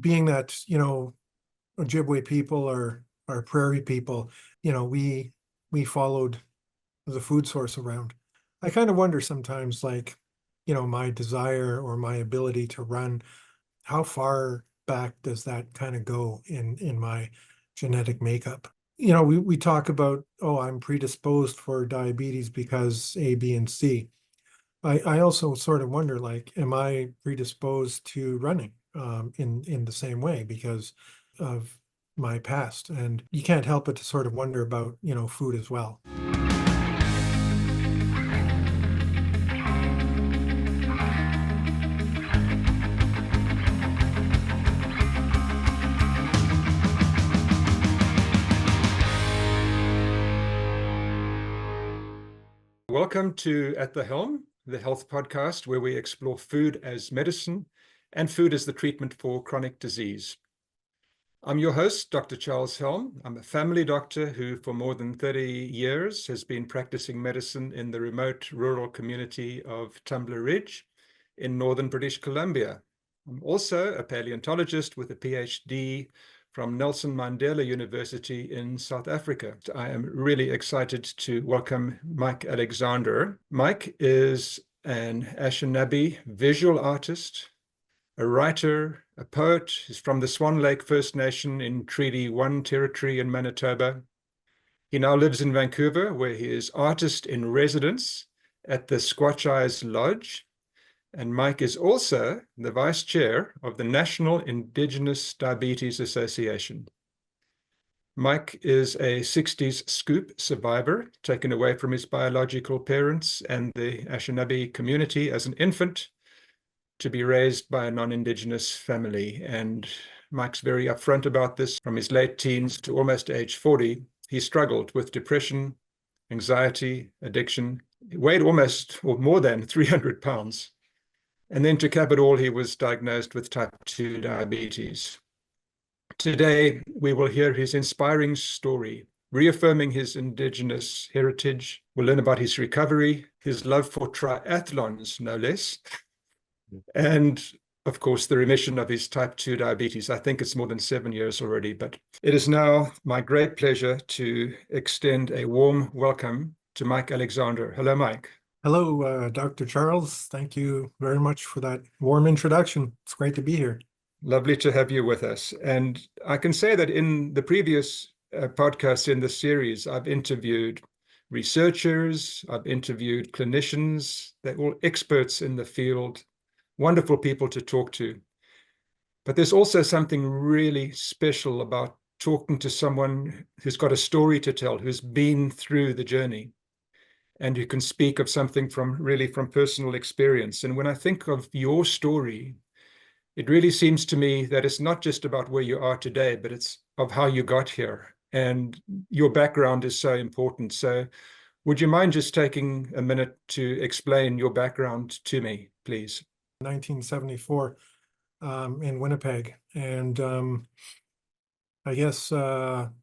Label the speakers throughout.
Speaker 1: being that, Ojibwe people are prairie people, we followed the food source around. I kind of wonder sometimes, like, my desire or my ability to run, how far back does that kind of go in my genetic makeup? We talk about, oh, I'm predisposed for diabetes because A, B, and C. I also sort of wonder, like, am I predisposed to running in the same way because of my past? And you can't help but to sort of wonder about, food as well.
Speaker 2: Welcome to At the Helm, the health podcast where we explore food as medicine and food as the treatment for chronic disease. I'm your host, Dr. Charles Helm. I'm a family doctor who, for more than 30 years, has been practicing medicine in the remote rural community of Tumbler Ridge in northern British Columbia. I'm also a paleontologist with a PhD from Nelson Mandela University in South Africa. I am really excited to welcome Mike Alexander. Mike is an Anishinaabe visual artist, a writer, a poet. He's from the Swan Lake First Nation in Treaty 1 territory in Manitoba. He now lives in Vancouver, where he is artist in residence at the Squatch Eyes Lodge. And Mike is also the vice chair of the National Indigenous Diabetes Association. Mike is a 60s Scoop survivor, taken away from his biological parents and the Anishinaabe community as an infant to be raised by a non-Indigenous family. And Mike's very upfront about this. From his late teens to almost age 40, he struggled with depression, anxiety, addiction. He weighed almost or more than 300 pounds. And then to cap it all, he was diagnosed with type 2 diabetes. Today, we will hear his inspiring story, reaffirming his Indigenous heritage. We'll learn about his recovery, his love for triathlons, no less, and of course, the remission of his type 2 diabetes. I think it's more than 7 years already, but it is now my great pleasure to extend a warm welcome to Mike Alexander. Hello, Mike.
Speaker 1: Hello, Dr. Charles. Thank you very much for that warm introduction. It's great to be here.
Speaker 2: Lovely to have you with us. And I can say that in the previous podcasts in the series, I've interviewed researchers, I've interviewed clinicians, they're all experts in the field, wonderful people to talk to. But there's also something really special about talking to someone who's got a story to tell, who's been through the journey, and who can speak of something from personal experience. And when I think of your story, it really seems to me that it's not just about where you are today, but it's of how you got here. And your background is so important. So would you mind just taking a minute to explain your background to me, please?
Speaker 1: 1974 in Winnipeg. And I guess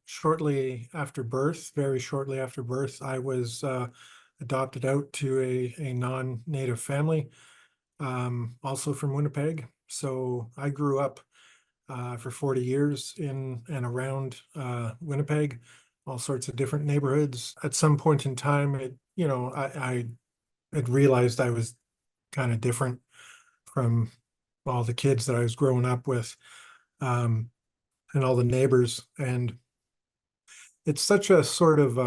Speaker 1: shortly after birth, very shortly after birth, I was adopted out to a non-native family, also from Winnipeg. So I grew up for 40 years in and around Winnipeg, all sorts of different neighborhoods. At some point in time, I had realized I was kind of different from all the kids that I was growing up with, and all the neighbors. And it's such a sort of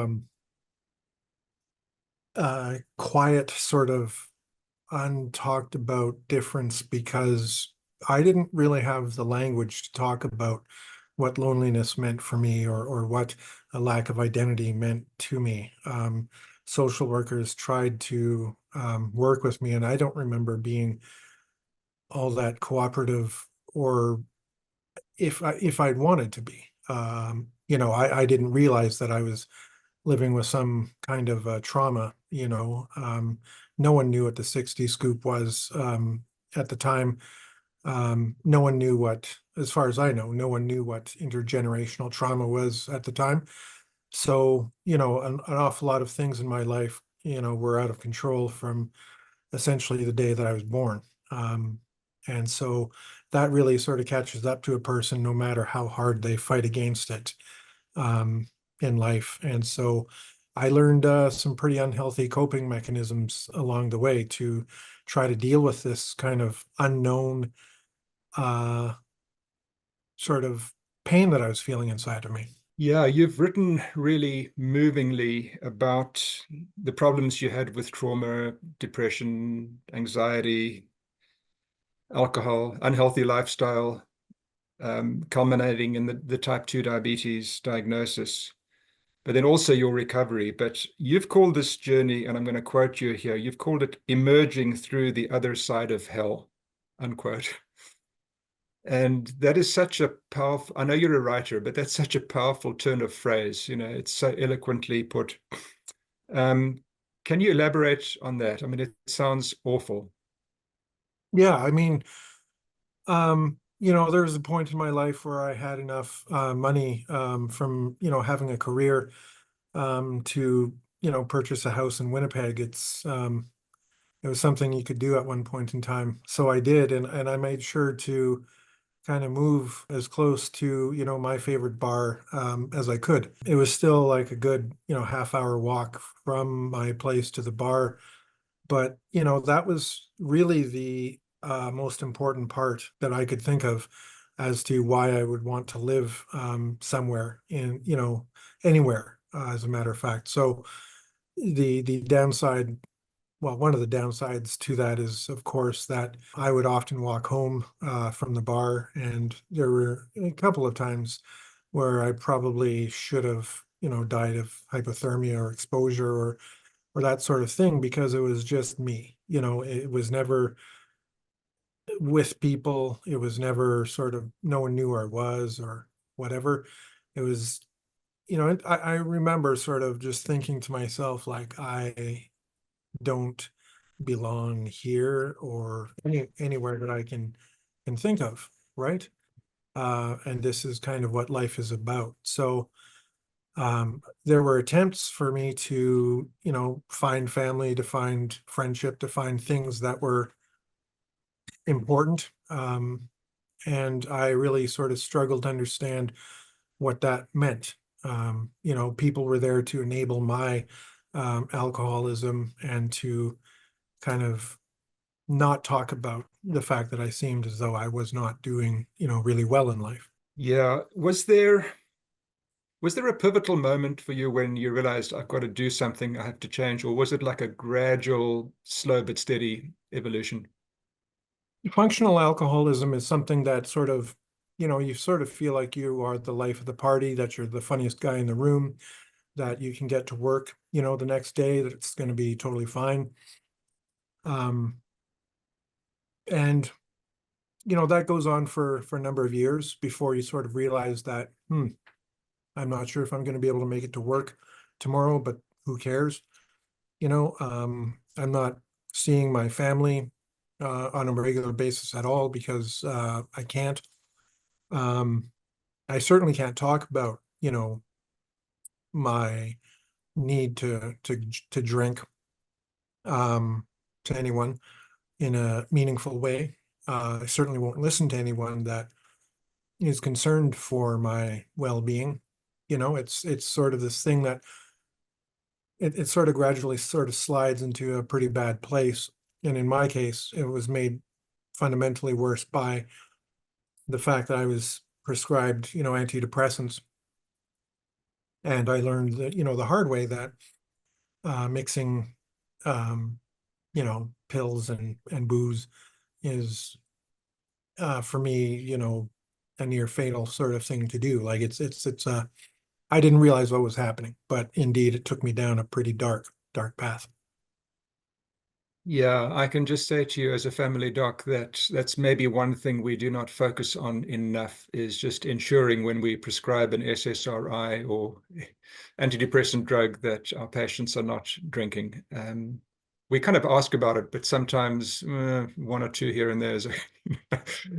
Speaker 1: quiet, sort of untalked about difference because I didn't really have the language to talk about what loneliness meant for me, or what a lack of identity meant to me. Social workers tried to work with me, and I don't remember being all that cooperative, or if I'd wanted to be. I didn't realize that I was living with some kind of trauma. No one knew what the 60 scoop was at the time. No one knew what, as far as I know, no one knew what intergenerational trauma was at the time. So, an awful lot of things in my life, were out of control from essentially the day that I was born. And so that really sort of catches up to a person no matter how hard they fight against it in life. And so I learned some pretty unhealthy coping mechanisms along the way to try to deal with this kind of unknown uh, sort of pain that I was feeling inside of me.
Speaker 2: Yeah, you've written really movingly about the problems you had with trauma, depression, anxiety, alcohol, unhealthy lifestyle, culminating in the type 2 diabetes diagnosis, but then also your recovery. But you've called this journey, and I'm going to quote you here, you've called it emerging through the other side of hell, unquote. And that is such a powerful, I know you're a writer, but that's such a powerful turn of phrase. It's so eloquently put. Um, can you elaborate on that? I mean, it sounds awful.
Speaker 1: Yeah, I mean, there was a point in my life where I had enough money from, having a career to, purchase a house in Winnipeg. It was something you could do at one point in time. So I did, and I made sure to kind of move as close to, my favorite bar as I could. It was still like a good, half-hour walk from my place to the bar. But, that was really the most important part that I could think of as to why I would want to live somewhere in, anywhere, as a matter of fact. So the downside, well, one of the downsides to that is, of course, that I would often walk home from the bar, and there were a couple of times where I probably should have, died of hypothermia or exposure or that sort of thing because it was just me. It was never with people. It was never sort of no one knew where I was or whatever. It was, I remember sort of just thinking to myself, like, I don't belong here or anywhere that I can think of, right? And this is kind of what life is about. So there were attempts for me to, find family, to find friendship, to find things that were important. And I really sort of struggled to understand what that meant. People were there to enable my alcoholism and to kind of not talk about the fact that I seemed as though I was not doing, really well in life.
Speaker 2: Yeah. Was there a pivotal moment for you when you realized I've got to do something, I have to change, or was it like a gradual, slow but steady evolution?
Speaker 1: Functional alcoholism is something that sort of, you sort of feel like you are the life of the party, that you're the funniest guy in the room, that you can get to work, the next day, that it's going to be totally fine. Um, and that goes on for a number of years before you sort of realize that, I'm not sure if I'm going to be able to make it to work tomorrow, but who cares? I'm not seeing my family on a regular basis at all because I can't. Um, I certainly can't talk about, my need to drink um, to anyone in a meaningful way. I certainly won't listen to anyone that is concerned for my well-being. It's sort of this thing that it sort of gradually sort of slides into a pretty bad place. And in my case, it was made fundamentally worse by the fact that I was prescribed, antidepressants. And I learned that, the hard way that mixing, um, pills and booze is, for me, a near fatal sort of thing to do. Like I didn't realize what was happening, but indeed it took me down a pretty dark path.
Speaker 2: Yeah, I can just say to you as a family doc that that's maybe one thing we do not focus on enough is just ensuring when we prescribe an SSRI or antidepressant drug that our patients are not drinking. We kind of ask about it, but sometimes one or two here and there is.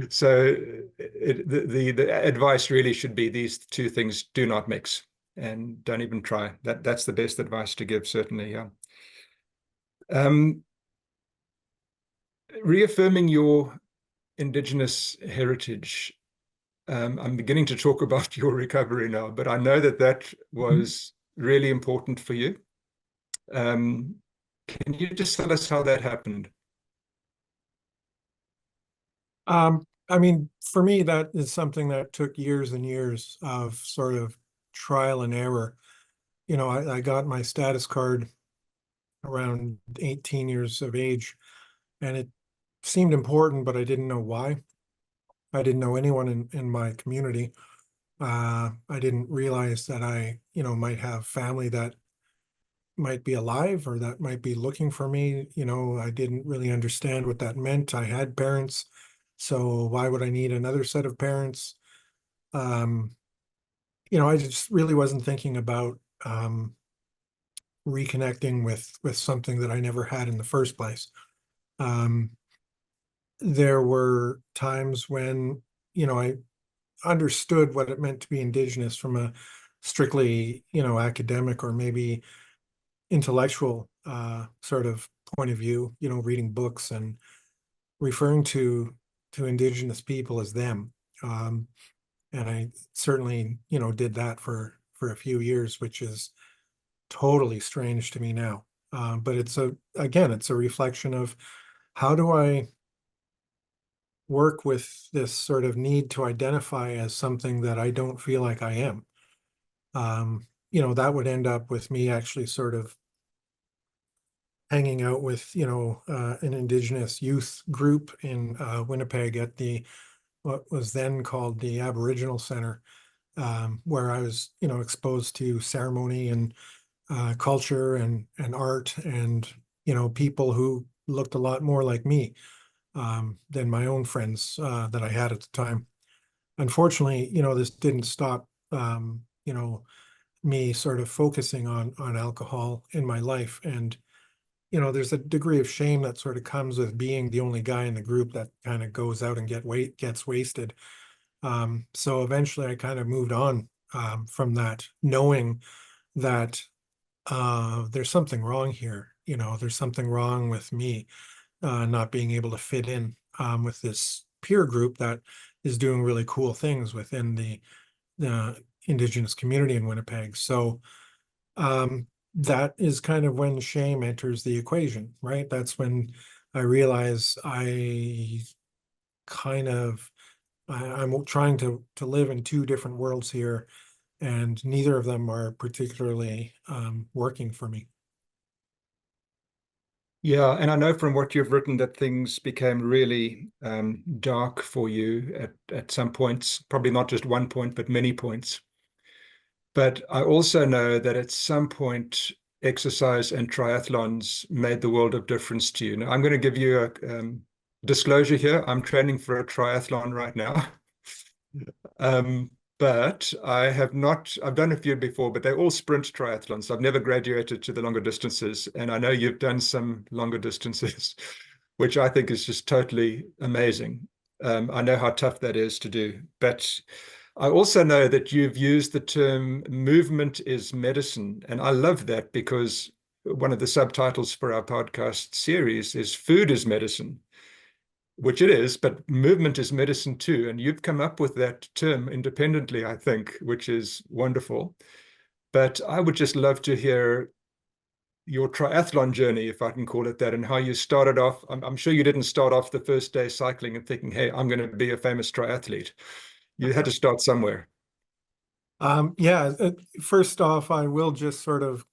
Speaker 2: So the advice really should be these two things do not mix and don't even try. That's the best advice to give, certainly. Yeah. Um, Reaffirming your Indigenous heritage. I'm beginning to talk about your recovery now, but I know that that was really important for you. Um, can you just tell us how that happened?
Speaker 1: I mean, for me, that is something that took years and years of sort of trial and error. I got my status card around 18 years of age, and it seemed important, but I didn't know why. I didn't know anyone in my community. I didn't realize that might have family that might be alive or that might be looking for me. I didn't really understand what that meant. I had parents, so why would I need another set of parents? Um, I just really wasn't thinking about reconnecting with something that I never had in the first place. Um, there were times when, I understood what it meant to be Indigenous from a strictly, academic or maybe intellectual sort of point of view, reading books and referring to Indigenous people as them. Um, and I certainly, did that for a few years, which is totally strange to me now. But it's a reflection of how do I work with this sort of need to identify as something that I don't feel like I am. That would end up with me actually sort of hanging out with, an Indigenous youth group in Winnipeg at what was then called the Aboriginal Center, where I was, exposed to ceremony and culture and art and, people who looked a lot more like me than my own friends that I had at the time. Unfortunately, this didn't stop, me sort of focusing on alcohol in my life. And, there's a degree of shame that sort of comes with being the only guy in the group that kind of goes out and gets wasted. So eventually I kind of moved on from that, knowing that there's something wrong here. There's something wrong with me not being able to fit in with this peer group that is doing really cool things within the Indigenous community in Winnipeg. So that is kind of when shame enters the equation, right? That's when I realize kind of I'm trying to live in two different worlds here, and neither of them are particularly working for me.
Speaker 2: Yeah, and I know from what you've written that things became really dark for you at some points, probably not just one point, but many points. But I also know that at some point, exercise and triathlons made the world of difference to you. Now, I'm going to give you a disclosure here. I'm training for a triathlon right now. Um, but I have not, I've done a few before, but they're all sprint triathlons. I've never graduated to the longer distances. And I know you've done some longer distances, which I think is just totally amazing. I know how tough that is to do. But I also know that you've used the term movement is medicine. And I love that because one of the subtitles for our podcast series is food is medicine, which it is, but movement is medicine too. And you've come up with that term independently, I think, which is wonderful. But I would just love to hear your triathlon journey, if I can call it that, and how you started off. I'm sure you didn't start off the first day cycling and thinking, hey, I'm going to be a famous triathlete. You had to start somewhere.
Speaker 1: Yeah, first off, I will just sort of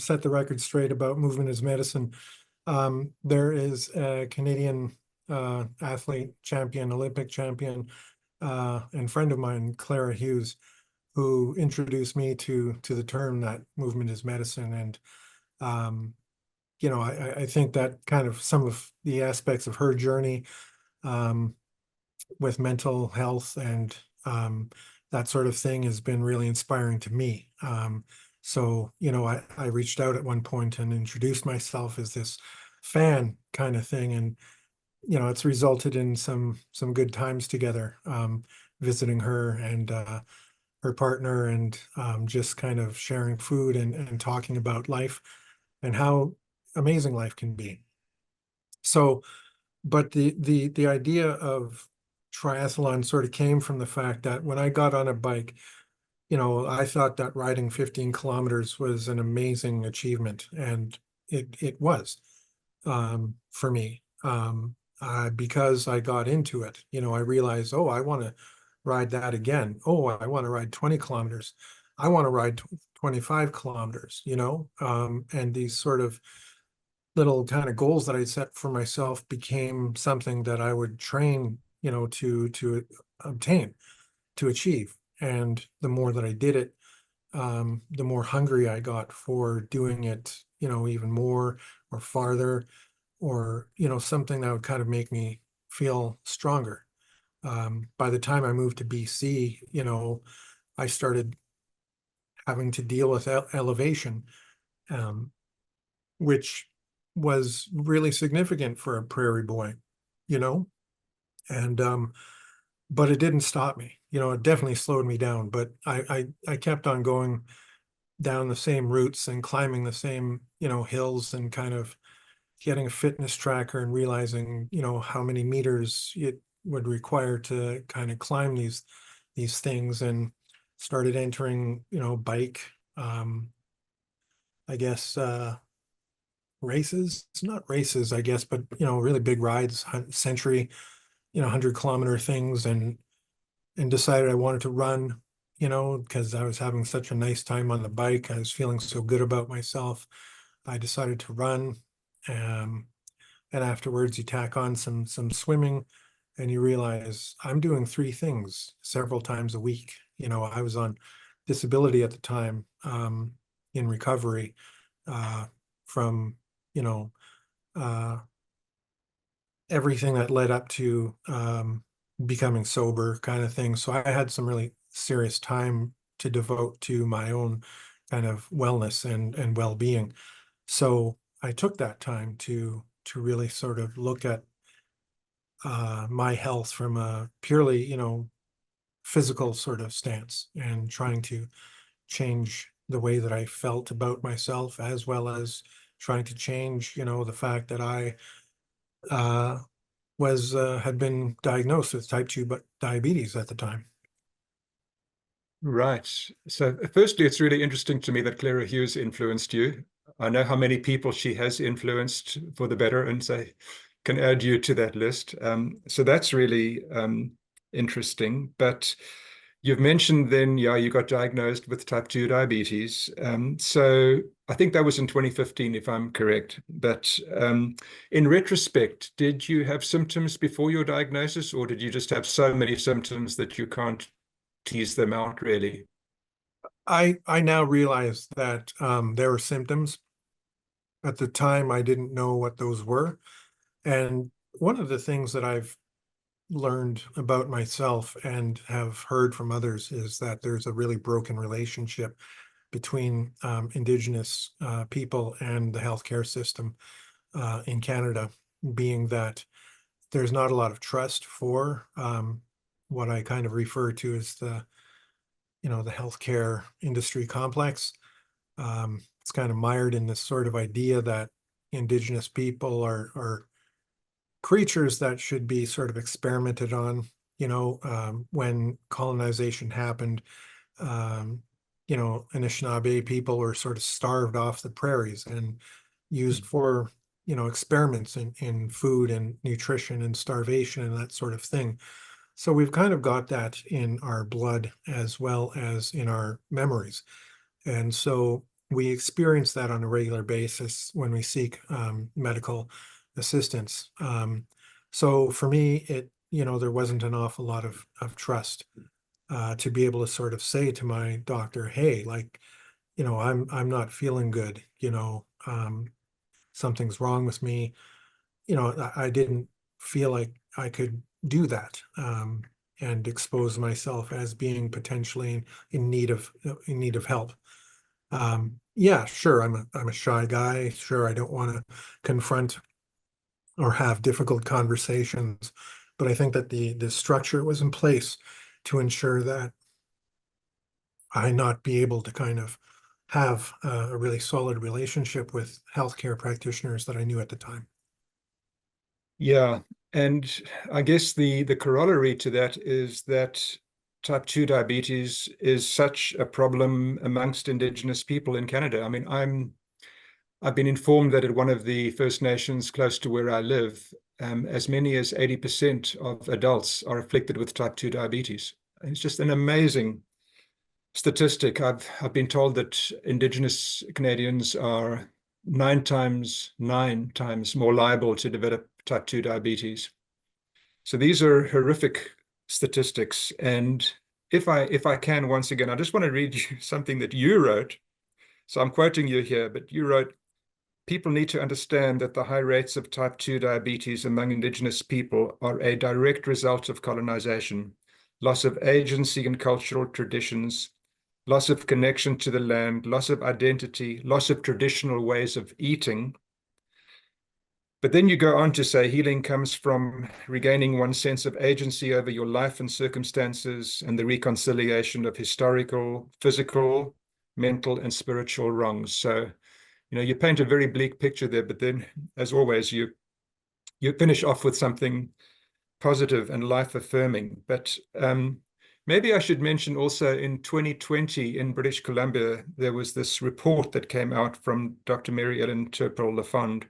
Speaker 1: set the record straight about movement as medicine. There is a Canadian athlete champion, Olympic champion, and friend of mine, Clara Hughes, who introduced me to the term that movement is medicine. And um, I think that kind of some of the aspects of her journey um, with mental health and that sort of thing has been really inspiring to me. So, I reached out at one point and introduced myself as this fan kind of thing. And, it's resulted in some good times together, visiting her and her partner and just kind of sharing food and talking about life and how amazing life can be. So but the idea of triathlon sort of came from the fact that when I got on a bike, I thought that riding 15 kilometers was an amazing achievement, and it was for me. Because I got into it, I realized, oh, I want to ride that again. Oh, I want to ride 20 kilometers. I want to ride 25 kilometers, and these sort of little kind of goals that I set for myself became something that I would train, to obtain, to achieve. And the more that I did it, the more hungry I got for doing it, even more or farther, or, something that would kind of make me feel stronger. By the time I moved to BC, I started having to deal with elevation, um, which was really significant for a prairie boy, you know, and but it didn't stop me. It definitely slowed me down, but I kept on going down the same routes and climbing the same, hills, and kind of getting a fitness tracker and realizing, how many meters it would require to kind of climb these things, and started entering, bike, I guess, races. It's not races, I guess, but really big rides, century, 100-kilometer things, and decided I wanted to run, because I was having such a nice time on the bike. I was feeling so good about myself. I decided to run. Um, and afterwards you tack on some swimming, and you realize I'm doing three things several times a week. I was on disability at the time, in recovery, from, you know, uh, everything that led up to becoming sober kind of thing. So I had some really serious time to devote to my own kind of wellness and well-being. So I took that time to really sort of look at my health from a purely, physical sort of stance, and trying to change the way that I felt about myself, as well as trying to change, the fact that I uh, was had been diagnosed with type 2 diabetes at the time.
Speaker 2: Right. So, firstly, it's really interesting to me that Clara Hughes influenced you. I know how many people she has influenced for the better, and so can add you to that list. So that's really interesting. But you've mentioned then, yeah, you got diagnosed with type 2 diabetes. So I think that was in 2015, if I'm correct. But in retrospect, did you have symptoms before your diagnosis, or did you just have so many symptoms that you can't tease them out, really?
Speaker 1: I now realize that there were symptoms. At the time, I didn't know what those were. And one of the things that I've learned about myself and have heard from others is that there's a really broken relationship between Indigenous people and the healthcare system in Canada, being that there's not a lot of trust for what I kind of refer to as the healthcare industry complex. It's kind of mired in this sort of idea that Indigenous people are creatures that should be sort of experimented on. When colonization happened, um, Anishinaabe people were sort of starved off the prairies and used for, experiments in food and nutrition and starvation and that sort of thing. So we've kind of got that in our blood as well as in our memories. And so we experience that on a regular basis when we seek medical assistance. So for me, there wasn't an awful lot of trust to be able to sort of say to my doctor, hey, like, I'm not feeling good, something's wrong with me. I didn't feel like I could do that, and expose myself as being potentially in need of help. Yeah, sure. I'm a shy guy. Sure, I don't want to confront or have difficult conversations, but I think that the structure was in place to ensure that I not be able to kind of have a really solid relationship with healthcare practitioners that I knew at the time.
Speaker 2: Yeah, and I guess the corollary to that is that type 2 diabetes is such a problem amongst Indigenous people in Canada. I mean, I've been informed that at one of the First Nations close to where I live, as many as 80% of adults are afflicted with type 2 diabetes. It's just an amazing statistic. I've been told that Indigenous Canadians are nine times more liable to develop type 2 diabetes. So these are horrific statistics. And if I can once again, I just want to read you something that you wrote. So I'm quoting you here, but you wrote, people need to understand that the high rates of type 2 diabetes among Indigenous people are a direct result of colonization, loss of agency and cultural traditions, loss of connection to the land, loss of identity, loss of traditional ways of eating. But then you go on to say healing comes from regaining one's sense of agency over your life and circumstances and the reconciliation of historical, physical, mental, and spiritual wrongs. So, you paint a very bleak picture there, but then, as always, you finish off with something positive and life affirming. But maybe I should mention also in 2020 in British Columbia, there was this report that came out from Dr. Mary Ellen Turpel-Lafond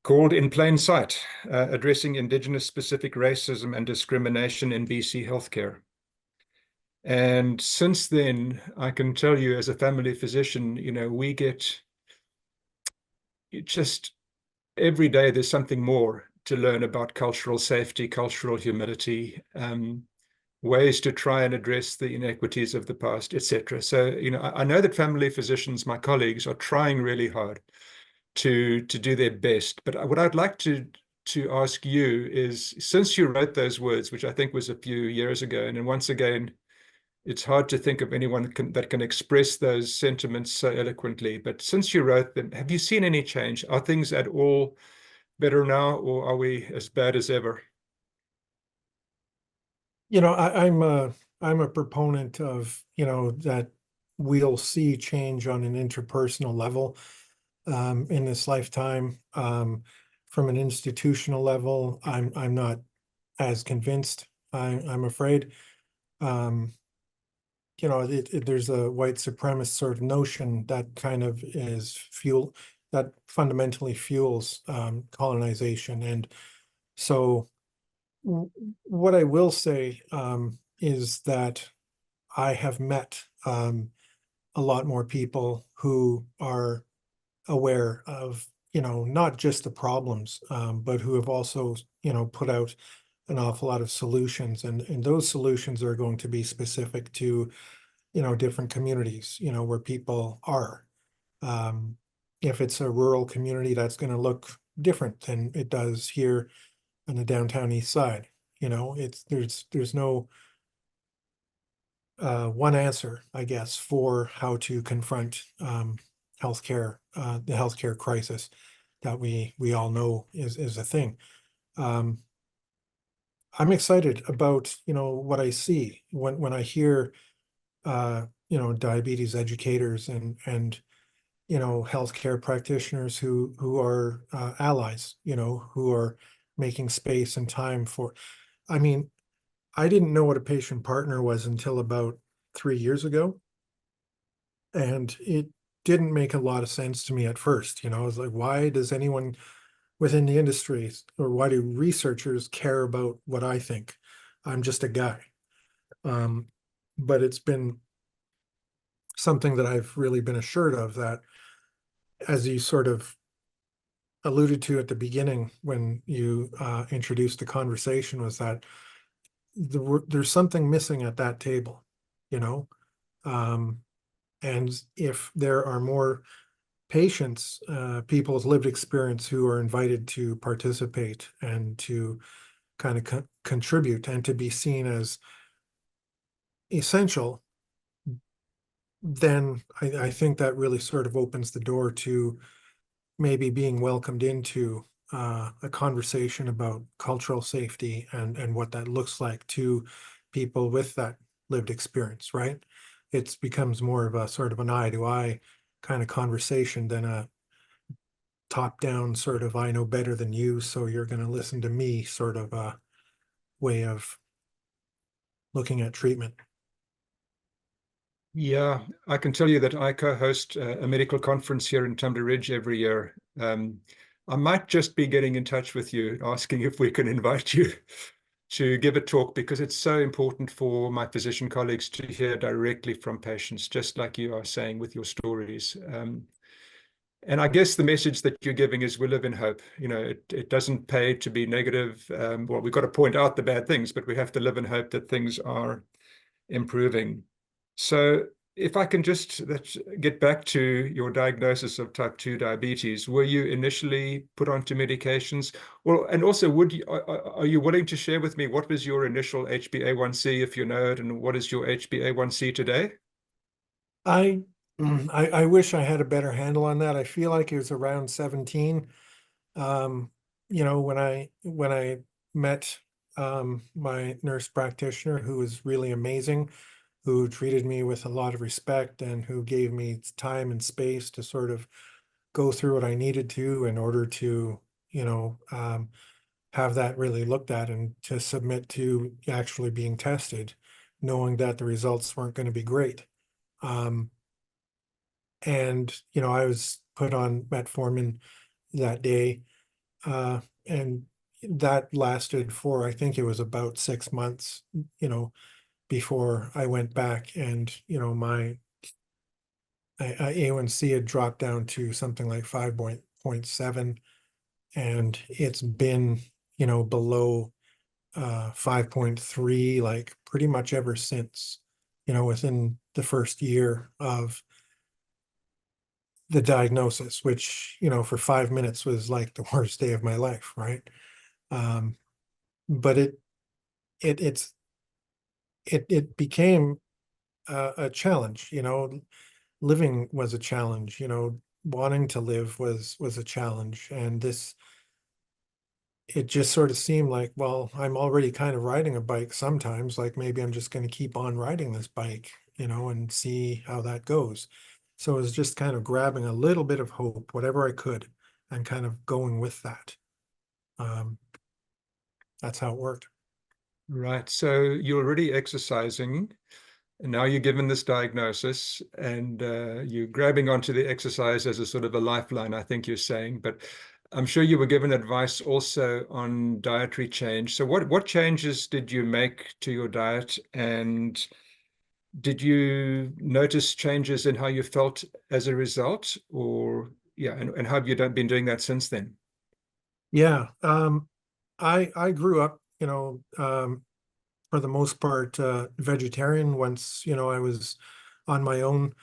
Speaker 2: called In Plain Sight, Addressing Indigenous Specific Racism and Discrimination in BC Healthcare. And since then, I can tell you as a family physician, we get just every day there's something more to learn about cultural safety, cultural humility, ways to try and address the inequities of the past, etc. So, I know that family physicians, my colleagues, are trying really hard to do their best. But what I'd like to ask you is, since you wrote those words, which I think was a few years ago, and then once again, it's hard to think of anyone that can express those sentiments so eloquently. But since you wrote them, have you seen any change? Are things at all better now, or are we as bad as ever?
Speaker 1: I'm a proponent of, that we'll see change on an interpersonal level in this lifetime. From an institutional level, I'm not as convinced. I'm afraid. Um, there's a white supremacist sort of notion that kind of is fuel that fundamentally fuels colonization. And so what I will say is that I have met a lot more people who are aware of, not just the problems, but who have also, put out an awful lot of solutions. And those solutions are going to be specific to, different communities, where people are. Um, if it's a rural community, that's going to look different than it does here on the downtown east side. There's no one answer, I guess, for how to confront healthcare, the healthcare crisis that we all know is a thing. Um, I'm excited about, what I see when I hear diabetes educators and healthcare practitioners who are allies, who are making space and time for. I mean, I didn't know what a patient partner was until about 3 years ago, and it didn't make a lot of sense to me at first. I was like, why does anyone within the industry, or why do researchers care about what I think? I'm just a guy. Um, but it's been something that I've really been assured of, that, as you sort of alluded to at the beginning when you introduced the conversation, was that there's something missing at that table, you know? Um, and if there are more patients, people with lived experience who are invited to participate and to kind of contribute and to be seen as essential, then I think that really sort of opens the door to maybe being welcomed into a conversation about cultural safety and what that looks like to people with that lived experience, right? It becomes more of a sort of an eye to eye kind of conversation than a top down sort of I know better than you, so you're going to listen to me sort of way of looking at treatment.
Speaker 2: Yeah, I can tell you that I co-host a medical conference here in Tumbler Ridge every year. I might just be getting in touch with you, asking if we can invite you to give a talk because it's so important for my physician colleagues to hear directly from patients, just like you are saying with your stories. And I guess the message that you're giving is we live in hope. You know, it doesn't pay to be negative. Well, we've got to point out the bad things, but we have to live in hope that things are improving. So if I can just get back to your diagnosis of type 2 diabetes, were you initially put onto medications? Well, and also, are you willing to share with me what was your initial HbA1c, if you know it, and what is your HbA1c today?
Speaker 1: I, I wish I had a better handle on that. I feel like it was around 17. Um, when I met my nurse practitioner, who was really amazing, who treated me with a lot of respect and who gave me time and space to sort of go through what I needed to in order to, you know, have that really looked at and to submit to actually being tested, knowing that the results weren't going to be great. Um, and, I was put on metformin that day, uh, and that lasted for, I think it was about 6 months, before I went back and, my A1C had dropped down to something like 5.7, and it's been, below 5.3, like pretty much ever since, within the first year of the diagnosis, which, for 5 minutes was like the worst day of my life, right? Um, but it's it became a challenge, living was a challenge, wanting to live was a challenge. And it just sort of seemed like, well, I'm already kind of riding a bike sometimes, like maybe I'm just going to keep on riding this bike, and see how that goes. So it was just kind of grabbing a little bit of hope, whatever I could, and kind of going with that. Um, that's how it worked.
Speaker 2: Right. So you're already exercising, and now you're given this diagnosis, and you're grabbing onto the exercise as a sort of a lifeline, I think you're saying. But I'm sure you were given advice also on dietary change. So what changes did you make to your diet, and did you notice changes in how you felt as a result? Or yeah, and how have you been doing that since then?
Speaker 1: Yeah. I grew up, for the most part, vegetarian once, I was on my own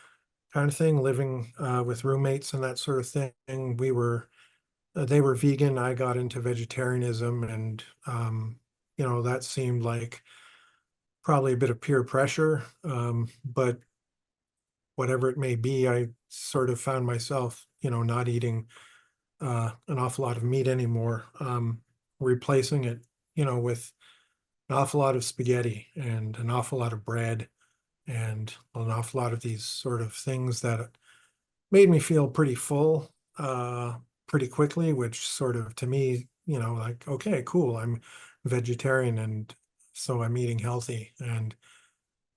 Speaker 1: kind of thing, living with roommates and that sort of thing. They were vegan. I got into vegetarianism, and that seemed like probably a bit of peer pressure. But whatever it may be, I sort of found myself, not eating an awful lot of meat anymore, replacing it, with an awful lot of spaghetti and an awful lot of bread and an awful lot of these sort of things that made me feel pretty full pretty quickly, which sort of to me, like, okay, cool, I'm vegetarian, and so I'm eating healthy. And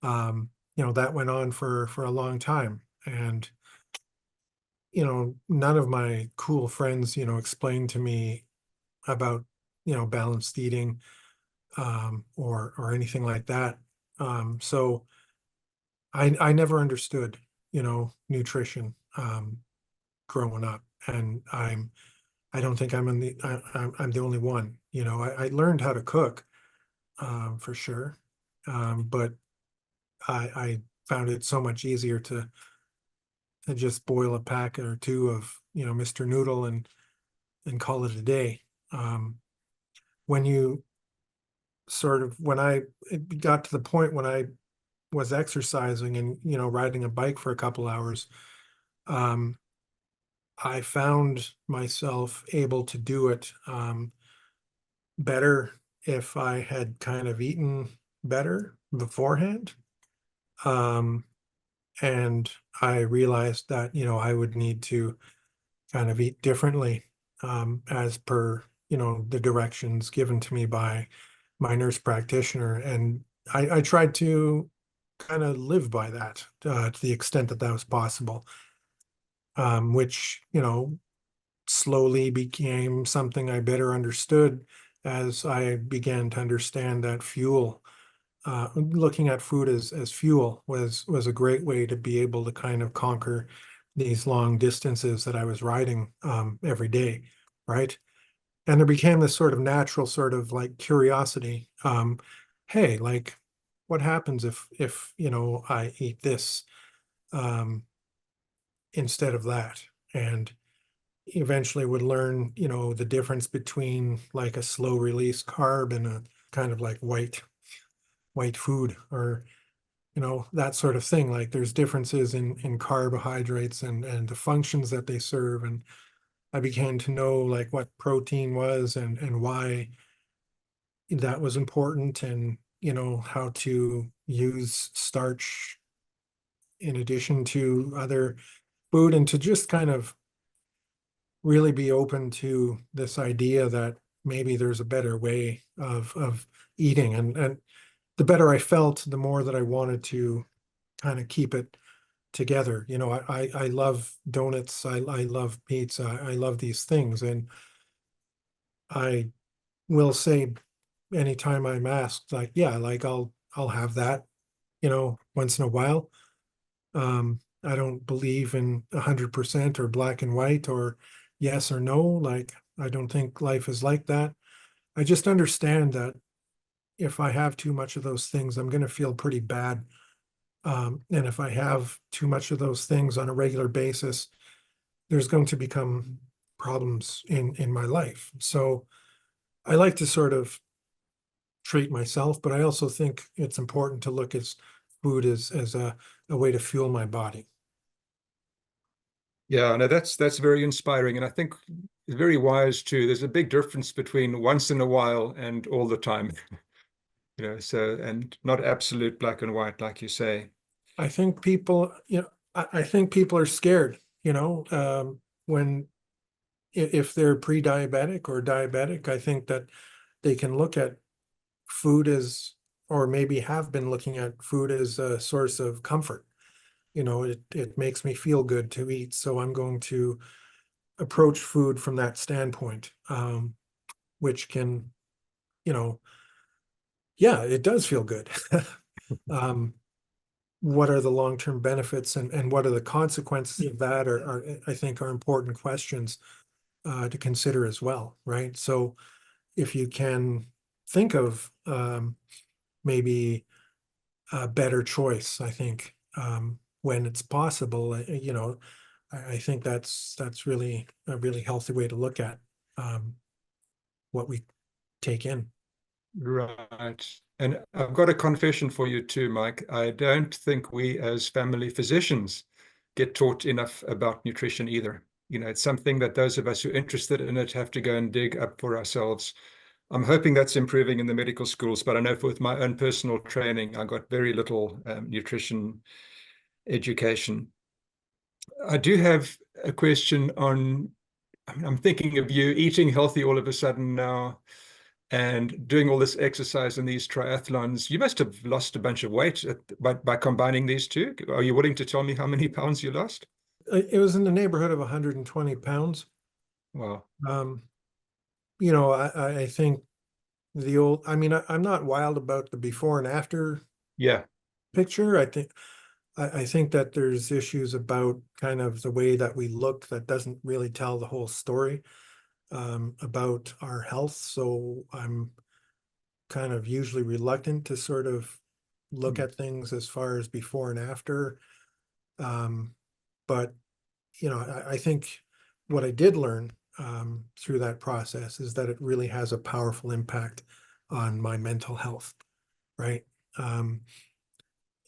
Speaker 1: that went on for a long time. And none of my cool friends, explained to me about, balanced eating, or anything like that. So I never understood, nutrition, growing up, and I don't think I'm the only one. I learned how to cook, for sure, but I found it so much easier to just boil a packet or two of, Mr. Noodle, and call it a day. Um, when you when I it got to the point when I was exercising and, riding a bike for a couple hours, um, I found myself able to do it better if I had kind of eaten better beforehand. Um, and I realized that, I would need to kind of eat differently, as per, the directions given to me by my nurse practitioner. And I tried to kind of live by that, to the extent that that was possible, which, slowly became something I better understood as I began to understand that looking at food as fuel was a great way to be able to kind of conquer these long distances that I was riding, every day, right? And there became this sort of natural sort of like curiosity. Hey, like, what happens if I eat this, um, instead of that? And eventually would learn, the difference between like a slow release carb and a kind of like white food, or that sort of thing. Like there's differences in carbohydrates and the functions that they serve. And I began to know like what protein was and why that was important, and how to use starch in addition to other food, and to just kind of really be open to this idea that maybe there's a better way of eating. And the better I felt, the more that I wanted to kind of keep it together. I love donuts, I love pizza, I love these things. And I will say anytime I'm asked, like, yeah, like I'll have that, once in a while. I don't believe in 100% or black and white or yes or no. Like, I don't think life is like that. I just understand that if I have too much of those things, I'm going to feel pretty bad. And if I have too much of those things on a regular basis, there's going to become problems in my life. So I like to sort of treat myself, but I also think it's important to look at food as a way to fuel my body.
Speaker 2: Yeah, no, that's very inspiring, and I think very wise too. There's a big difference between once in a while and all the time, so and not absolute black and white, like you say.
Speaker 1: I think people, I think people are scared, when if they're pre-diabetic or diabetic. I think that they can look at food as, or maybe have been looking at food as a source of comfort. It makes me feel good to eat, so I'm going to approach food from that standpoint, which can, you know, yeah, it does feel good. Um, what are the long-term benefits, and what are the consequences of that I think are important questions, to consider as well, right? So if you can think of, maybe a better choice, I think, when it's possible, I think that's really a really healthy way to look at, um, what we take in.
Speaker 2: Right. And I've got a confession for you too, Mike. I don't think we as family physicians get taught enough about nutrition either. It's something that those of us who are interested in it have to go and dig up for ourselves. I'm hoping that's improving in the medical schools, but I know with my own personal training, I got very little nutrition education. I do have a question on, I'm thinking of you eating healthy all of a sudden now and doing all this exercise in these triathlons. You must have lost a bunch of weight by combining these two. Are you willing to tell me how many pounds you lost?
Speaker 1: It was in the neighborhood of 120 pounds.
Speaker 2: Wow.
Speaker 1: Um, I think I mean, I'm not wild about the before and after
Speaker 2: Yeah.
Speaker 1: picture. I think that there's issues about kind of the way that we look that doesn't really tell the whole story, about our health. So I'm kind of usually reluctant to sort of look
Speaker 2: Mm.
Speaker 1: at things as far as before and after. Um, but I think what I did learn, through that process is that it really has a powerful impact on my mental health, right? Um,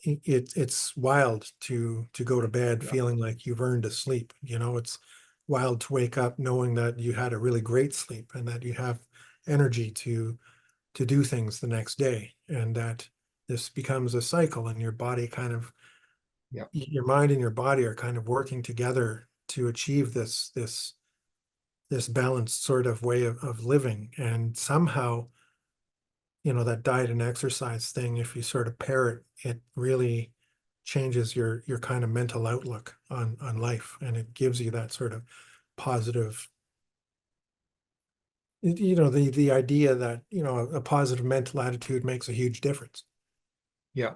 Speaker 1: it's wild to go to bed
Speaker 2: Yeah.
Speaker 1: feeling like you've earned a sleep. It's wild to wake up knowing that you had a really great sleep and that you have energy to do things the next day, and that this becomes a cycle, and your body kind of,
Speaker 2: Yeah.
Speaker 1: your mind and your body are kind of working together to achieve this balanced sort of way of living. And somehow, that diet and exercise thing, if you sort of pair it, it really changes your kind of mental outlook on life, and it gives you that sort of positive, the idea that, a positive mental attitude makes a huge difference.
Speaker 2: Yeah.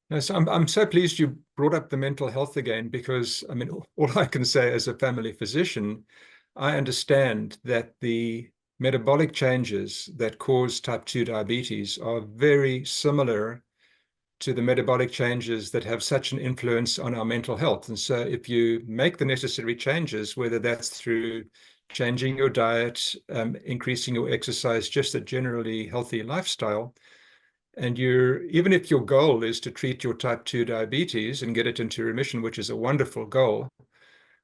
Speaker 2: No, so I'm so pleased you brought up the mental health again, because I mean, all I can say as a family physician, I understand that the metabolic changes that cause type 2 diabetes are very similar to the metabolic changes that have such an influence on our mental health. And so if you make the necessary changes, whether that's through changing your diet, increasing your exercise, just a generally healthy lifestyle, and even if your goal is to treat your type 2 diabetes and get it into remission, which is a wonderful goal,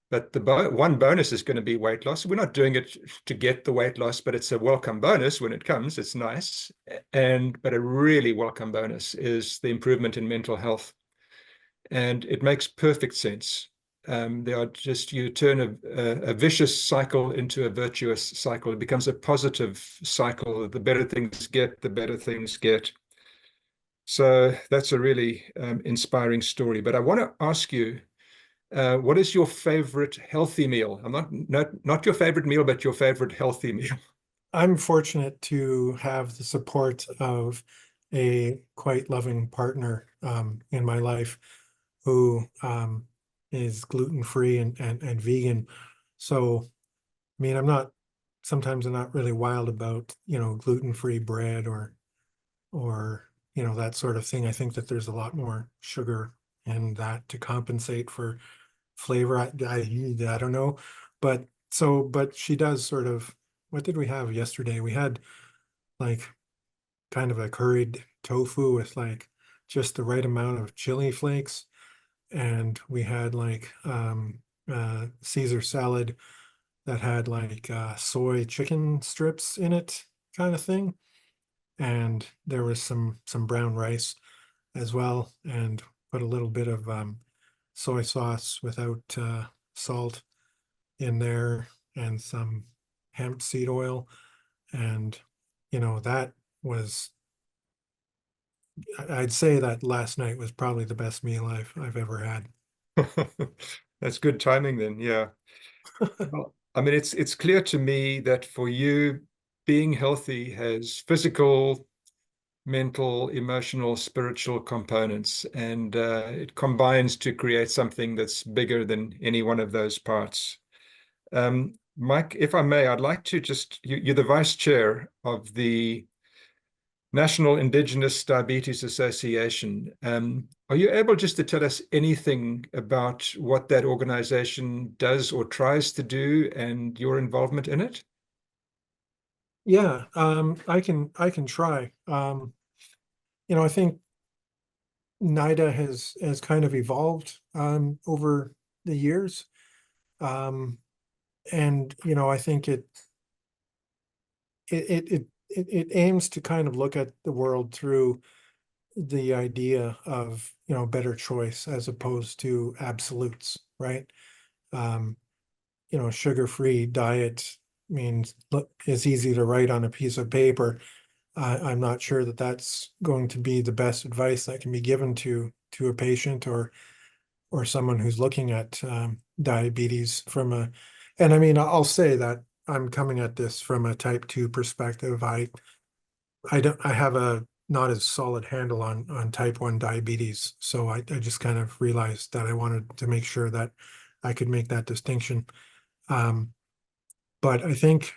Speaker 2: but the one bonus is going to be weight loss. We're not doing it to get the weight loss, but it's a welcome bonus when it comes. It's nice. But a really welcome bonus is the improvement in mental health. And it makes perfect sense. You turn a vicious cycle into a virtuous cycle. It becomes a positive cycle. The better things get, the better things get. So that's a really inspiring story. But I want to ask you, what is your favorite healthy meal? Not your favorite meal, but your favorite healthy meal.
Speaker 1: I'm fortunate to have the support of a quite loving partner in my life who is gluten-free and vegan. So, I mean, sometimes I'm not really wild about, gluten-free bread or, that sort of thing. I think that there's a lot more sugar in that to compensate for flavor. I don't know. But she does sort of, what did we have yesterday? We had like kind of a curried tofu with like just the right amount of chili flakes. And we had like Caesar salad that had like soy chicken strips in it, kind of thing. And there was some brown rice as well, and put a little bit of soy sauce without salt in there, and some hemp seed oil. And that was, I'd say that last night was probably the best meal I've ever had.
Speaker 2: That's good timing then. Yeah. Well, I mean, it's clear to me that for you, being healthy has physical, mental, emotional, spiritual components, and it combines to create something that's bigger than any one of those parts. Mike, if I may, I'd like to you're the vice chair of the National Indigenous Diabetes Association. Are you able just to tell us anything about what that organization does or tries to do and your involvement in it?
Speaker 1: Yeah, I can try. I think NIDA has kind of evolved over the years. Um, and I think it aims to kind of look at the world through the idea of, better choice as opposed to absolutes, right? Um, sugar-free diet means is easy to write on a piece of paper. I'm not sure that that's going to be the best advice that can be given to a patient or someone who's looking at diabetes and I mean, I'll say that I'm coming at this from a type 2 perspective. I have a not as solid handle on type 1 diabetes. So I just kind of realized that I wanted to make sure that I could make that distinction. Um, but I think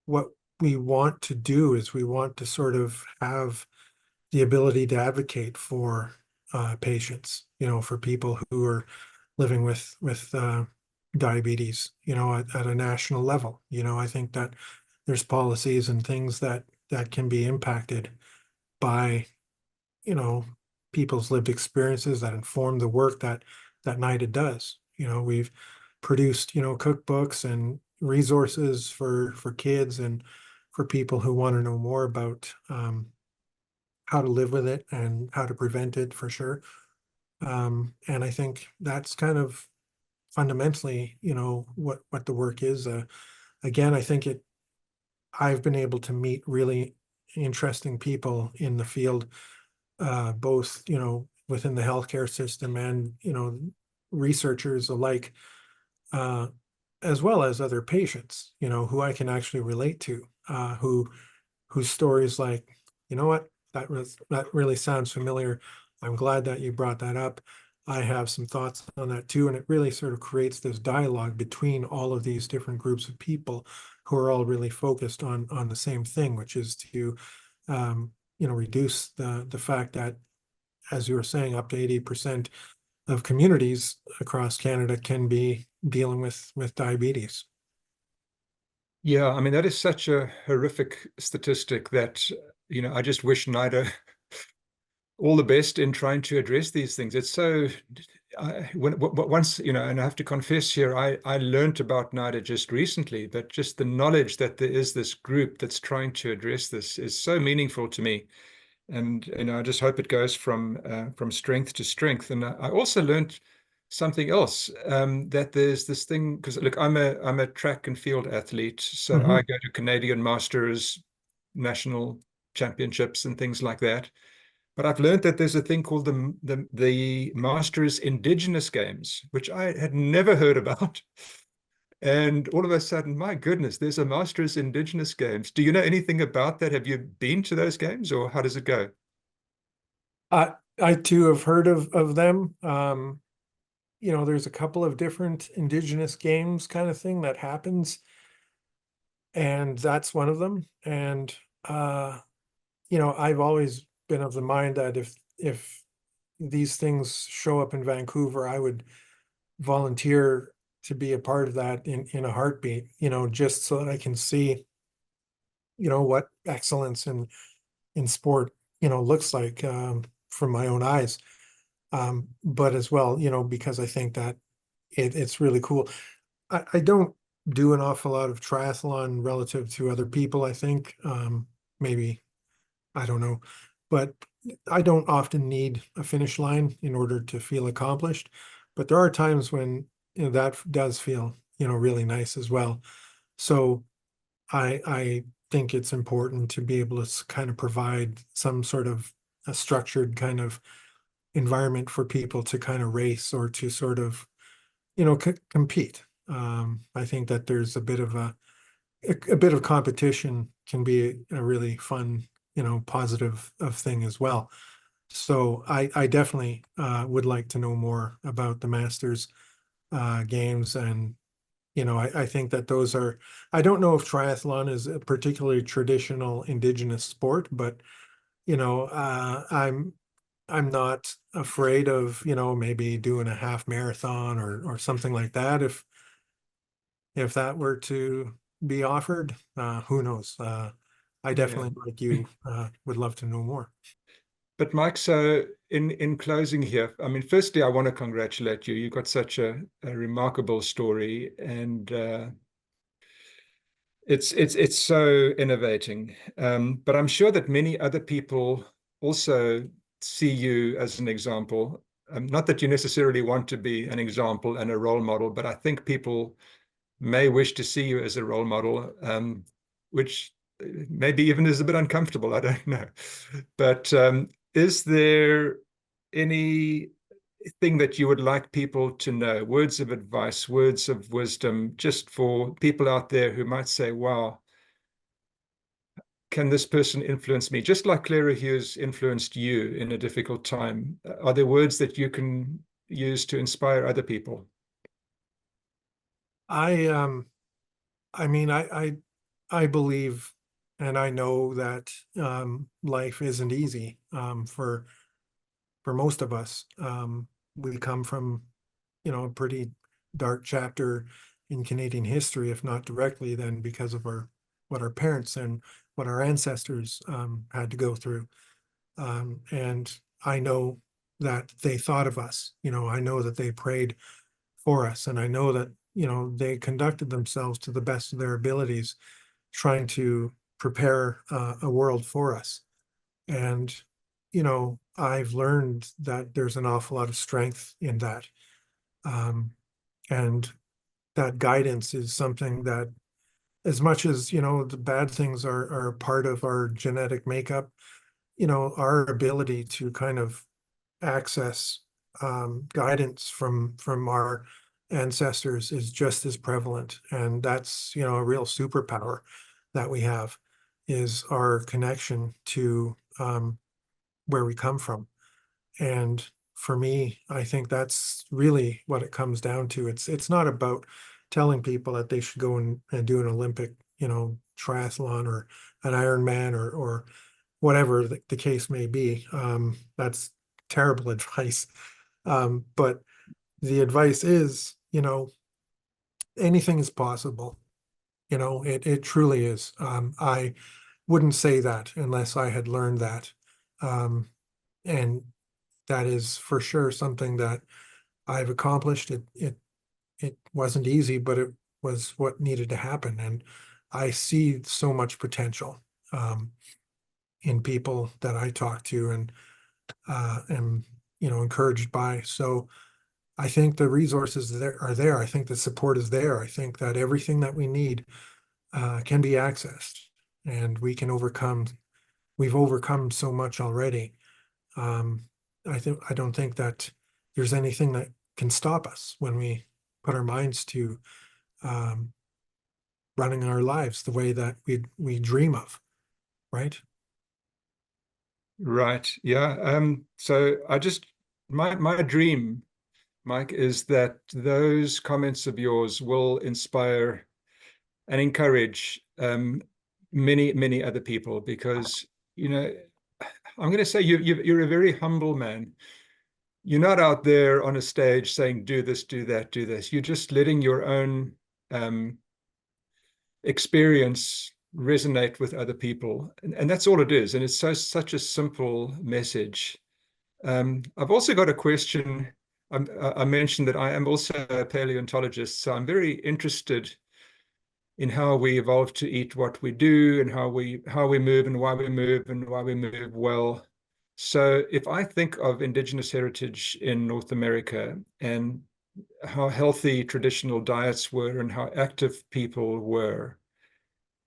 Speaker 1: what we want to do is we want to sort of have the ability to advocate for patients, for people who are living with diabetes, at a national level. I think that there's policies and things that can be impacted by, you know, people's lived experiences that inform the work that NIDA does. We've produced, cookbooks and resources for kids and for people who want to know more about how to live with it and how to prevent it for sure. And I think that's kind of fundamentally, what the work is. Again, I think I've been able to meet really interesting people in the field, both, within the healthcare system and, researchers alike, uh, as well as other patients, who I can actually relate to, whose stories like, what, that really sounds familiar. I'm glad that you brought that up. I have some thoughts on that too, and it really sort of creates this dialogue between all of these different groups of people who are all really focused on the same thing, which is to reduce the fact that, as you were saying, up to 80% of communities across Canada can be dealing with diabetes.
Speaker 2: Yeah, I mean, that is such a horrific statistic that, I just wish NIDA all the best in trying to address these things. It's so, once, and I have to confess here, I learned about NIDA just recently, but just the knowledge that there is this group that's trying to address this is so meaningful to me. And, I just hope it goes from strength to strength. And I also learned something else, that there's this thing, because look, I'm a track and field athlete, so
Speaker 1: Mhm.
Speaker 2: I go to Canadian Masters, national championships, and things like that. But I've learned that there's a thing called the Masters Indigenous Games, which I had never heard about. And all of a sudden, my goodness, there's a Masters Indigenous Games. Do you know anything about that? Have you been to those games, or how does it go?
Speaker 1: I too have heard of them. There's a couple of different Indigenous games kind of thing that happens, and that's one of them. And I've always been of the mind that if these things show up in Vancouver, I would volunteer to be a part of that in a heartbeat, just so that I can see, what excellence in sport, looks like, from my own eyes. But as well, because I think that it's really cool. I don't do an awful lot of triathlon relative to other people, I think. Maybe, I don't know. But I don't often need a finish line in order to feel accomplished. But there are times when, that does feel, really nice as well. So I think it's important to be able to kind of provide some sort of a structured kind of environment for people to kind of race or to sort of, compete. I think that there's a bit of competition can be a really fun, positive of thing as well. So I definitely would like to know more about the Masters games. And I think that those are, I don't know if triathlon is a particularly traditional Indigenous sport, but I'm not afraid of, maybe doing a half marathon or something like that. If that were to be offered, who knows? I
Speaker 2: Yeah.
Speaker 1: definitely, like you, would love to know more.
Speaker 2: But Mike, so in closing here, I mean, firstly, I want to congratulate you. You've got such a remarkable story, and it's so innovating. But I'm sure that many other people also see you as an example. Not that you necessarily want to be an example and a role model, but I think people may wish to see you as a role model, which maybe even is a bit uncomfortable. I don't know. But is there anything that you would like people to know, words of advice, words of wisdom, just for people out there who might say, wow, can this person influence me? Just like Clara Hughes influenced you in a difficult time. Are there words that you can use to inspire other people?
Speaker 1: I I mean, I believe and I know that life isn't easy, for most of us. We come from, a pretty dark chapter in Canadian history, if not directly, then because of what our parents and what our ancestors had to go through. And I know that they thought of us. I know that they prayed for us, and I know that, they conducted themselves to the best of their abilities, trying to prepare a world for us. And, I've learned that there's an awful lot of strength in that. Um, And that guidance is something that, as much as, the bad things are part of our genetic makeup, our ability to kind of access guidance from our ancestors is just as prevalent. And that's, a real superpower that we have, is our connection to where we come from. And for me, I think that's really what it comes down to. It's not about telling people that they should go and do an Olympic, triathlon or an Ironman or whatever the case may be. That's terrible advice. But the advice is, anything is possible. It truly is. I wouldn't say that unless I had learned that. And that is for sure something that I've accomplished. It wasn't easy, but it was what needed to happen. And I see so much potential um, in people that I talk to and am, encouraged by. So I think the resources there are there. I think the support is there. I think that everything that we need can be accessed, and we've overcome so much already. Um, I don't think that there's anything that can stop us when we put our minds to um, running our lives the way that we dream of, right?
Speaker 2: Right. Yeah. So my dream, Mike, is that those comments of yours will inspire and encourage many other people, because, you know, I'm going to say you're a very humble man. You're not out there on a stage saying, do this, do that, do this. You're just letting your own um, experience resonate with other people. And that's all it is. And it's such a simple message. I've also got a question. I mentioned that I am also a paleontologist, so I'm very interested in how we evolved to eat what we do, and how we move and why we move well. So if I think of indigenous heritage in North America and how healthy traditional diets were and how active people were,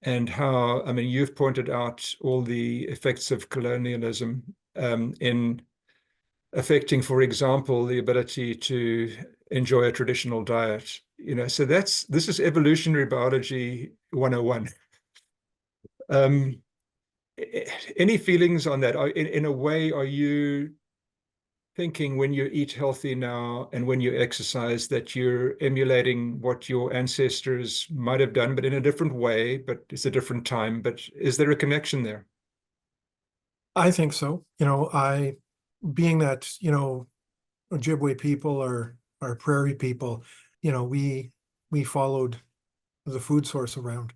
Speaker 2: and how, I mean, you've pointed out all the effects of colonialism in affecting, for example, the ability to enjoy a traditional diet. So this is evolutionary biology 101. Um, any feelings on that? In a way, are you thinking, when you eat healthy now and when you exercise, that you're emulating what your ancestors might have done, but in a different way, but it's a different time? But is there a connection there?
Speaker 1: I think so. Being that, Ojibwe people are prairie people, we followed the food source around,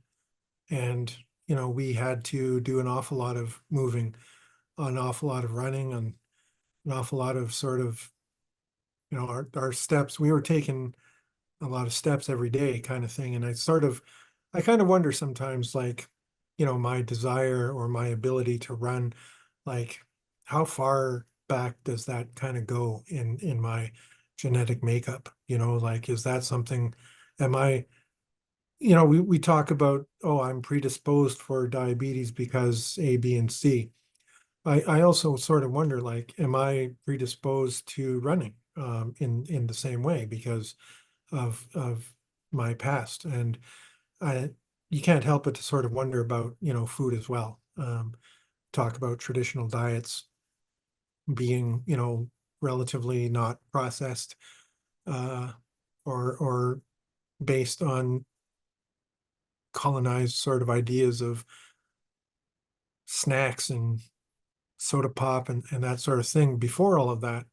Speaker 1: and we had to do an awful lot of moving, an awful lot of running, and an awful lot of sort of, our steps. We were taking a lot of steps every day kind of thing. And I kind of wonder sometimes, like, my desire or my ability to run, like, how far back does that kind of go in my genetic makeup? Like, is that something, am I, we talk about, oh, I'm predisposed for diabetes because A, B, and C. I also sort of wonder, like, am I predisposed to running in the same way because of my past? And I you can't help but to sort of wonder about, food as well. Talk about traditional diets being, relatively not processed, uh, or based on colonized sort of ideas of snacks and soda pop and that sort of thing. Before all of that,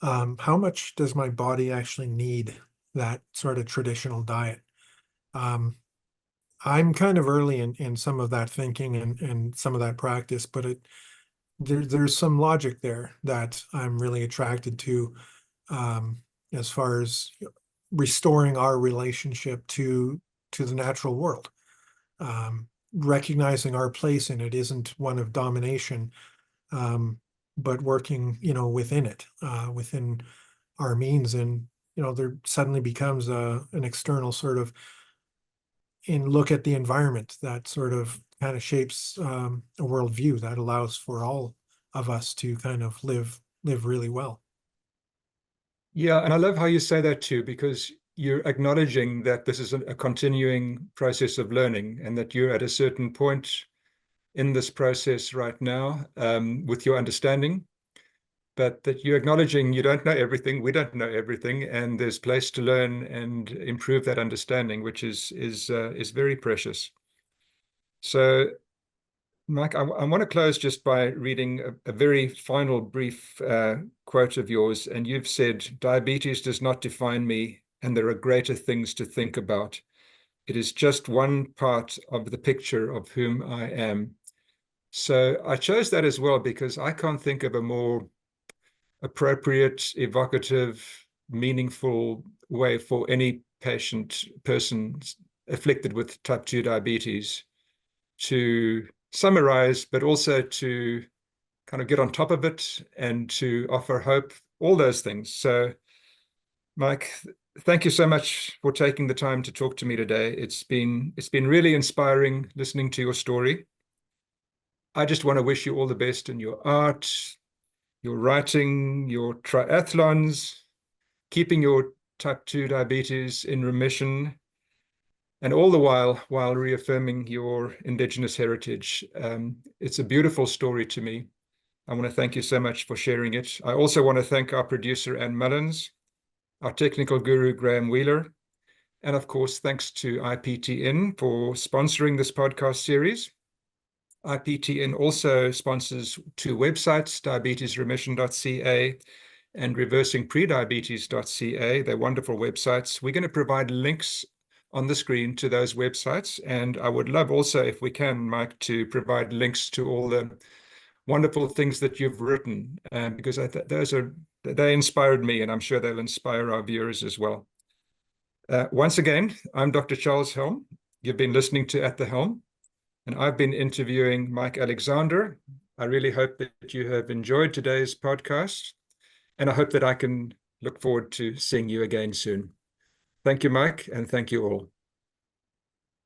Speaker 1: how much does my body actually need that sort of traditional diet? Um, I'm kind of early in some of that thinking and some of that practice, but there's some logic there that I'm really attracted to, um, as far as restoring our relationship to the natural world. Recognizing our place in it isn't one of domination, but working, within it, within our means. And there suddenly becomes an external sort of look at the environment that sort of kind of shapes a worldview that allows for all of us to kind of live really well.
Speaker 2: Yeah, and I love how you say that too, because you're acknowledging that this is a continuing process of learning and that you're at a certain point in this process right now with your understanding, but that you're acknowledging you don't know everything, we don't know everything, and there's place to learn and improve that understanding, which is very precious. So, Mike, I want to close just by reading a very final brief quote of yours. And you've said, "Diabetes does not define me, and there are greater things to think about. It is just one part of the picture of whom I am." So I chose that as well because I can't think of a more appropriate, evocative, meaningful way for any person afflicted with type 2 diabetes to summarize, but also to kind of get on top of it and to offer hope, all those things. So, Mike, thank you so much for taking the time to talk to me today. It's been really inspiring listening to your story. I just want to wish you all the best in your art, your writing, your triathlons, keeping your type 2 diabetes in remission, and all the while reaffirming your Indigenous heritage. It's a beautiful story to me. I want to thank you so much for sharing it. I also want to thank our producer, Anne Mullins, our technical guru, Graham Wheeler, and of course, thanks to IPTN for sponsoring this podcast series. IPTN also sponsors two websites, diabetesremission.ca and reversingprediabetes.ca. They're wonderful websites. We're going to provide links on the screen to those websites. And I would love also, if we can, Mike, to provide links to all the wonderful things that you've written, because they inspired me, and I'm sure they'll inspire our viewers as well. Once again, I'm Dr. Charles Helm. You've been listening to At the Helm, and I've been interviewing Mike Alexander. I really hope that you have enjoyed today's podcast, and I hope that I can look forward to seeing you again soon. Thank you, Mike, and thank you all.